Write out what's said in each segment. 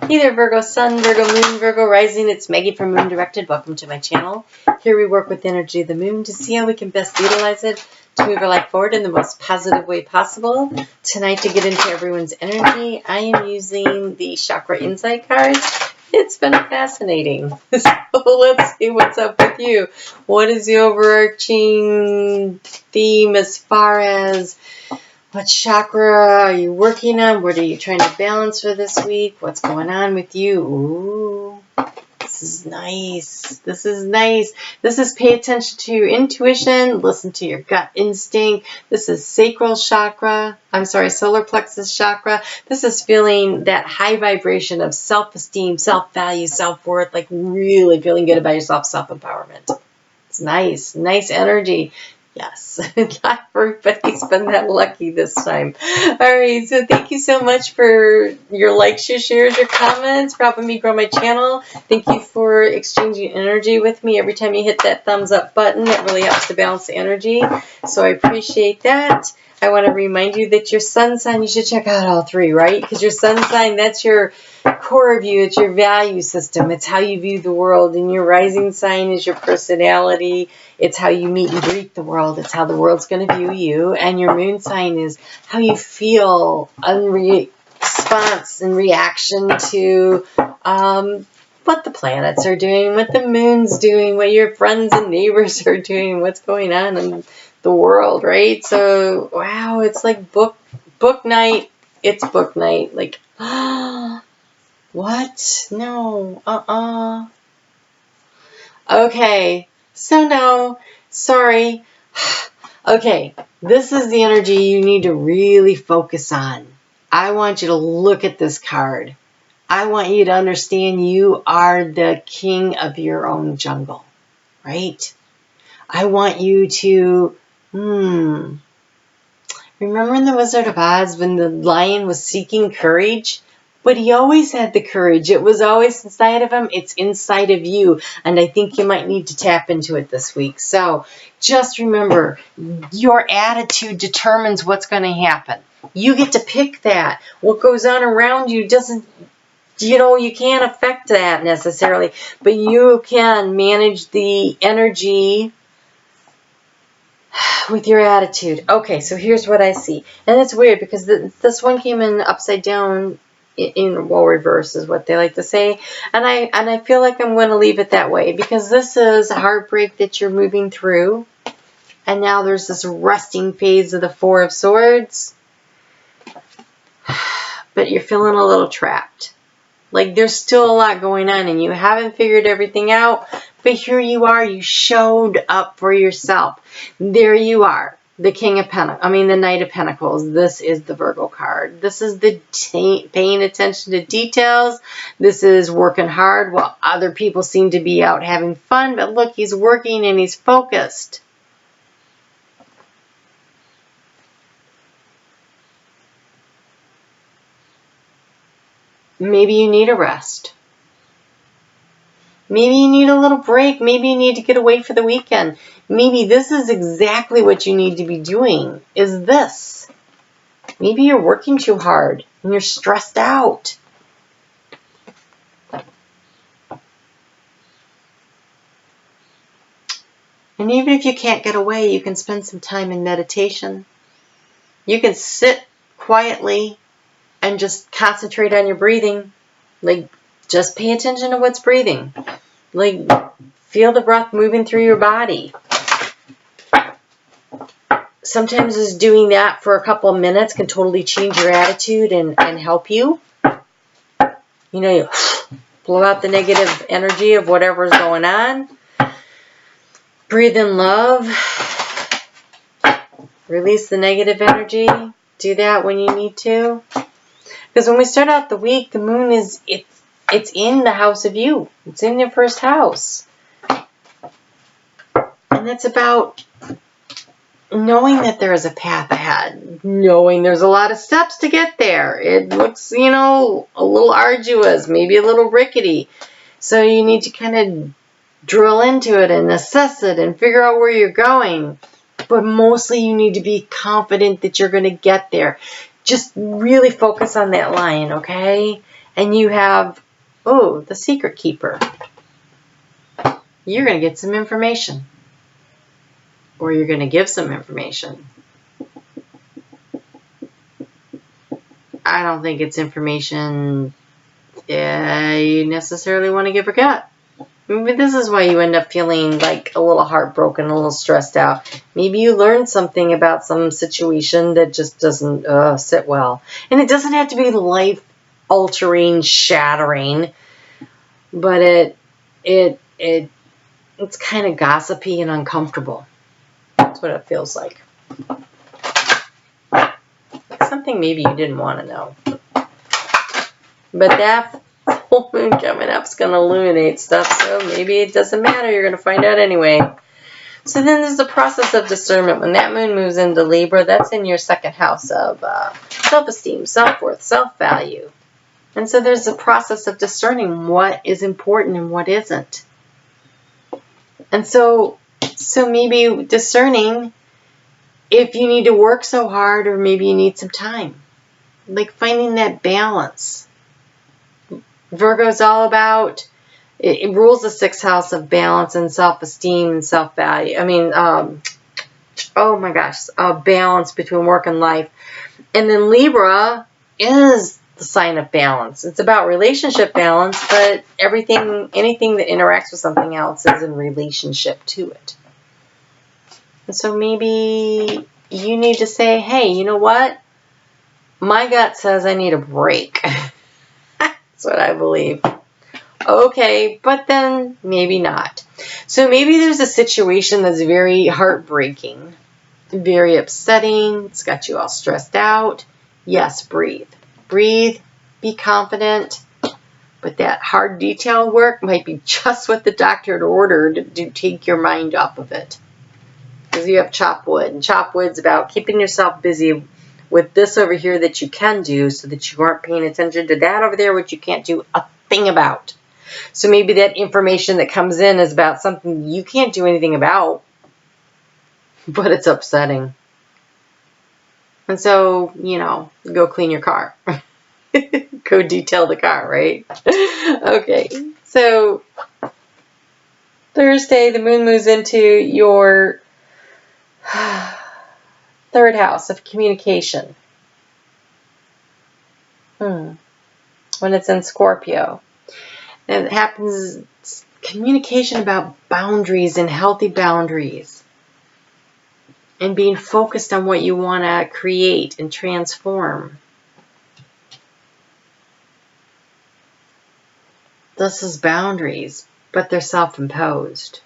Hey there, Virgo Sun, Virgo Moon, Virgo Rising. It's Maggie from Moon Directed. Welcome to my channel. Here we work with the energy of the moon to see how we can best utilize it to move our life forward in the most positive way possible. Tonight, to get into everyone's energy, I am using the Chakra Insight cards. It's been fascinating. So let's see what's up with you. What is the overarching theme as far as what chakra are you working on? What are you trying to balance for this week? What's going on with you? Ooh, this is nice. This is nice. This is pay attention to your intuition. Listen to your gut instinct. This is sacral chakra. Solar plexus chakra. This is feeling that high vibration of self-esteem, self-value, self-worth, like really feeling good about yourself, self-empowerment. It's nice. Nice energy. Yes, not everybody's been that lucky this time. All right, so thank you so much for your likes, your shares, your comments, for helping me grow my channel. Thank you for exchanging energy with me. Every time you hit that thumbs up button, it really helps to balance the energy. So I appreciate that. I want to remind you that your sun sign, you should check out all three, right? Because your sun sign, that's your core view, it's your value system, it's how you view the world, and your rising sign is your personality, it's how you meet and greet the world, it's how the world's going to view you, and your moon sign is how you feel in response and reaction to what the planets are doing, what the moon's doing, what your friends and neighbors are doing, what's going on in the world, right? So, wow, it's like book night. It's book night. Like, what? No. Okay. So, no. Sorry. Okay. This is the energy you need to really focus on. I want you to look at this card. I want you to understand you are the king of your own jungle, right? I want you to, remember in The Wizard of Oz when the lion was seeking courage? But he always had the courage. It was always inside of him. It's inside of you. And I think you might need to tap into it this week. So just remember, your attitude determines what's going to happen. You get to pick that. What goes on around you doesn't, you can't affect that necessarily. But you can manage the energy with your attitude. Okay, so here's what I see. And it's weird because this one came in upside down in reverse is what they like to say. And I feel like I'm going to leave it that way because this is a heartbreak that you're moving through. And now there's this resting phase of the Four of Swords. But you're feeling a little trapped. Like there's still a lot going on and you haven't figured everything out. But here you are. You showed up for yourself. There you are. The the Knight of Pentacles. This is the Virgo card. This is the paying attention to details. This is working hard while other people seem to be out having fun. But look, he's working and he's focused. Maybe you need a rest. Maybe you need a little break. Maybe you need to get away for the weekend. Maybe this is exactly what you need to be doing, is this. Maybe you're working too hard and you're stressed out. And even if you can't get away, you can spend some time in meditation. You can sit quietly and just concentrate on your breathing. Like, just pay attention to what's breathing. Like, feel the breath moving through your body. Sometimes just doing that for a couple of minutes can totally change your attitude and help you. You blow out the negative energy of whatever's going on. Breathe in love. Release the negative energy. Do that when you need to. Because when we start out the week, the moon it's in the house of you. It's in your first house. And it's about knowing that there is a path ahead. Knowing there's a lot of steps to get there. It looks, a little arduous, maybe a little rickety. So you need to kind of drill into it and assess it and figure out where you're going. But mostly you need to be confident that you're going to get there. just really focus on that line, okay? And you have, oh, the secret keeper. You're going to get some information. Or you're going to give some information. I don't think it's information you necessarily want to give or get. Maybe this is why you end up feeling like a little heartbroken, a little stressed out. Maybe you learned something about some situation that just doesn't sit well. And it doesn't have to be life-altering, shattering, but it's kind of gossipy and uncomfortable. That's what it feels like. Something maybe you didn't want to know. But that full moon coming up is going to illuminate stuff, so maybe it doesn't matter. You're going to find out anyway. So then there's the process of discernment. When that moon moves into Libra, that's in your second house of self-esteem, self-worth, self-value. And so there's a process of discerning what is important and what isn't. And so maybe discerning if you need to work so hard or maybe you need some time. Like finding that balance. Virgo is all about, it rules the sixth house of balance and self-esteem and self-value. I mean, oh my gosh, a balance between work and life. And then Libra is the sign of balance. It's about relationship balance, but anything that interacts with something else is in relationship to it. And so maybe you need to say, hey, you know what? My gut says I need a break. That's what I believe. Okay, but then maybe not. So maybe there's a situation that's very heartbreaking, very upsetting. It's got you all stressed out. Yes, breathe. Breathe, be confident. But that hard detail work might be just what the doctor had ordered to take your mind off of it. Because you have chop wood. And chop wood's about keeping yourself busy with this over here that you can do so that you aren't paying attention to that over there which you can't do a thing about. So maybe that information that comes in is about something you can't do anything about, but it's upsetting. And so, go clean your car. Go detail the car, right? Okay, so Thursday, the moon moves into your third house of communication. When it's in Scorpio. And it happens, communication about boundaries and healthy boundaries. And being focused on what you want to create and transform. This is boundaries, but they're self-imposed.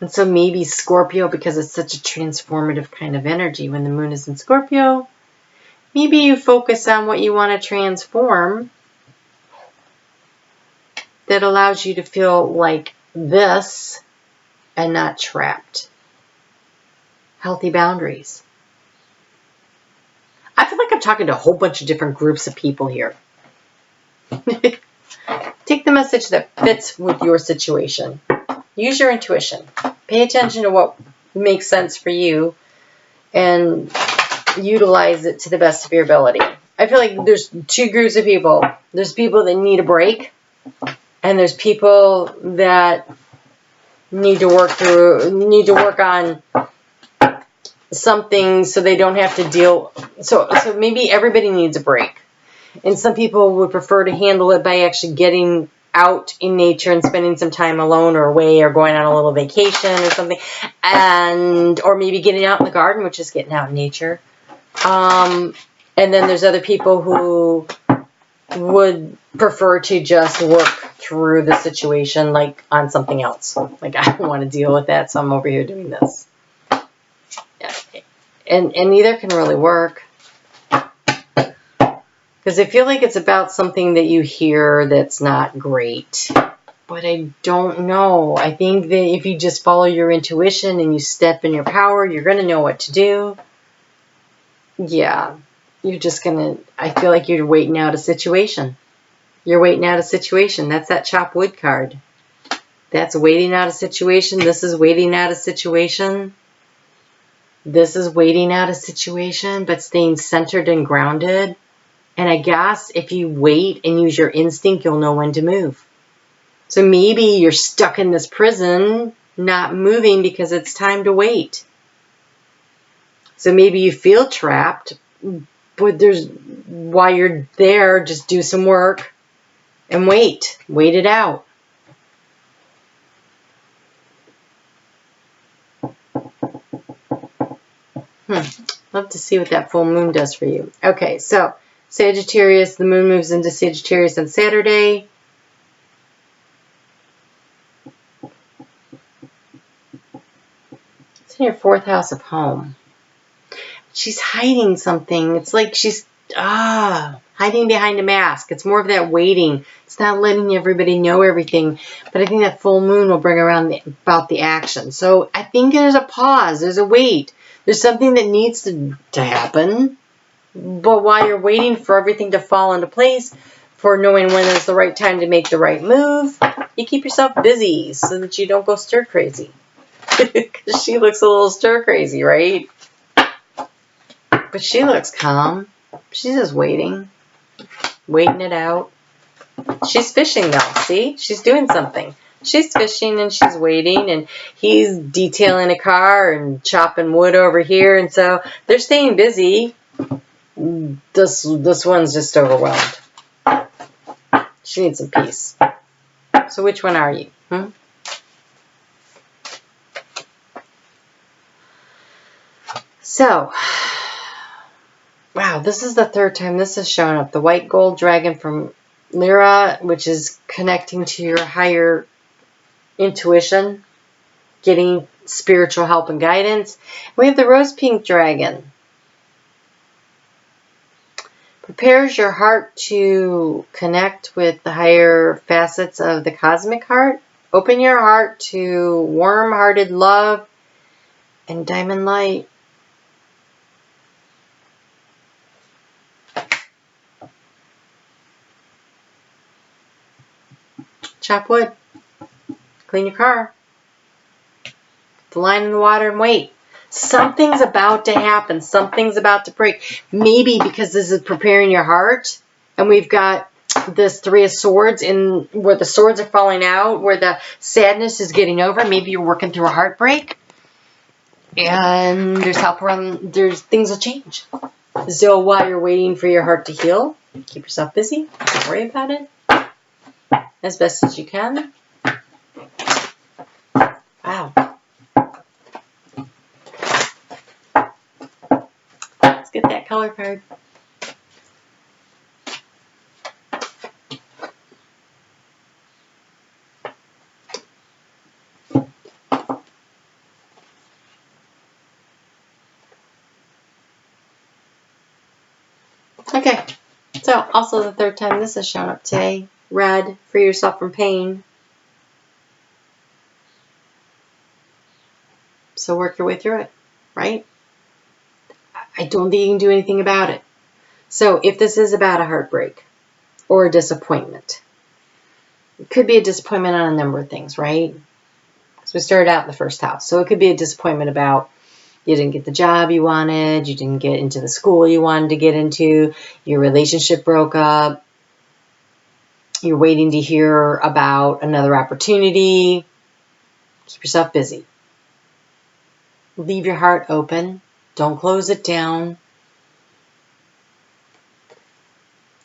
And so maybe Scorpio, because it's such a transformative kind of energy when the moon is in Scorpio, maybe you focus on what you want to transform that allows you to feel like this and not trapped. Healthy boundaries. I feel like I'm talking to a whole bunch of different groups of people here. Take the message that fits with your situation. Use your intuition. Pay attention to what makes sense for you and utilize it to the best of your ability. I feel like there's two groups of people. There's people that need a break, and there's people that need to work on something so they don't have to deal. So maybe everybody needs a break. And some people would prefer to handle it by actually getting out in nature and spending some time alone or away or going on a little vacation or something, or maybe getting out in the garden, which is getting out in nature. And then there's other people who would prefer to just work through the situation like on something else. Like, I don't want to deal with that, so I'm over here doing this. Yeah. And neither can really work. Because I feel like it's about something that you hear that's not great. But I don't know. I think that if you just follow your intuition and you step in your power, you're going to know what to do. Yeah. You're just going to, I feel like you're waiting out a situation. You're waiting out a situation. That's that chop wood card. That's waiting out a situation. This is waiting out a situation. This is waiting out a situation, but staying centered and grounded. And I guess if you wait and use your instinct, you'll know when to move. So maybe you're stuck in this prison, not moving because it's time to wait. So maybe you feel trapped, but while you're there, just do some work and wait. Wait it out. Love to see what that full moon does for you. Okay, so Sagittarius, the moon moves into Sagittarius on Saturday. It's in your 4th house of home. She's hiding something. It's like she's hiding behind a mask. It's more of that waiting. It's not letting everybody know everything. But I think that full moon will bring around about the action. So I think there's a pause. There's a wait. There's something that needs to happen. But while you're waiting for everything to fall into place, for knowing when is the right time to make the right move, you keep yourself busy so that you don't go stir crazy. Because she looks a little stir crazy, right? But she looks calm. She's just waiting it out. She's fishing though, see? She's doing something. She's fishing and she's waiting, and he's detailing a car and chopping wood over here, and so they're staying busy. This one's just overwhelmed. She needs some peace. So which one are you? So, wow, this is the 3rd time this has shown up. The white gold dragon from Lyra, which is connecting to your higher intuition, getting spiritual help and guidance. We have the rose pink dragon. Prepares your heart to connect with the higher facets of the cosmic heart. Open your heart to warm-hearted love and diamond light. Chop wood. Clean your car. Put the line in the water and wait. Something's about to happen. Something's about to break. Maybe because this is preparing your heart, and we've got this 3 of Swords in where the swords are falling out, where the sadness is getting over. Maybe you're working through a heartbreak, and there's help around. There's things will change. So while you're waiting for your heart to heal, keep yourself busy. Don't worry about it as best as you can. Wow. Let's get that color card. Okay, so also the 3rd time this has shown up today. Red, free yourself from pain. So work your way through it, right? I don't think you can do anything about it. So if this is about a heartbreak or a disappointment, it could be a disappointment on a number of things, right? Because we started out in the 1st house. So it could be a disappointment about you didn't get the job you wanted, you didn't get into the school you wanted to get into, your relationship broke up, you're waiting to hear about another opportunity. Keep yourself busy. Leave your heart open. Don't close it down.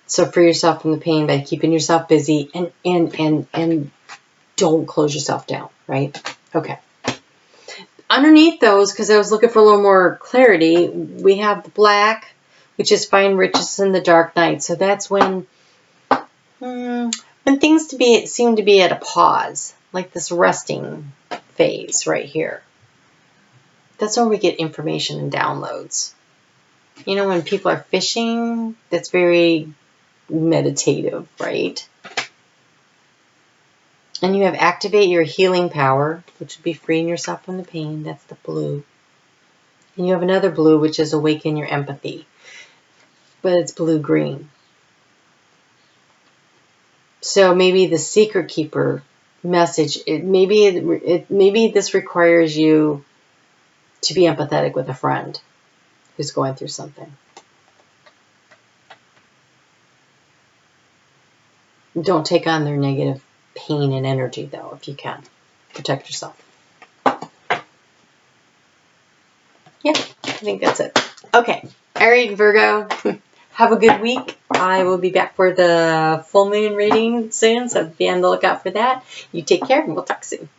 So free yourself from the pain by keeping yourself busy and don't close yourself down, right? Okay. Underneath those, because I was looking for a little more clarity, we have the black, which is find riches in the dark night. So that's when things seem to be at a pause, like this resting phase right here. That's when we get information and downloads. You know, when people are fishing, that's very meditative, right? And you have activate your healing power, which would be freeing yourself from the pain. That's the blue. And you have another blue, which is awaken your empathy. But it's blue-green. So maybe the secret keeper message, maybe this requires you to be empathetic with a friend who's going through something. Don't take on their negative pain and energy, though, if you can. Protect yourself. Yeah, I think that's it. Okay. All right, Virgo. Have a good week. I will be back for the full moon reading soon, so be on the lookout for that. You take care, and we'll talk soon.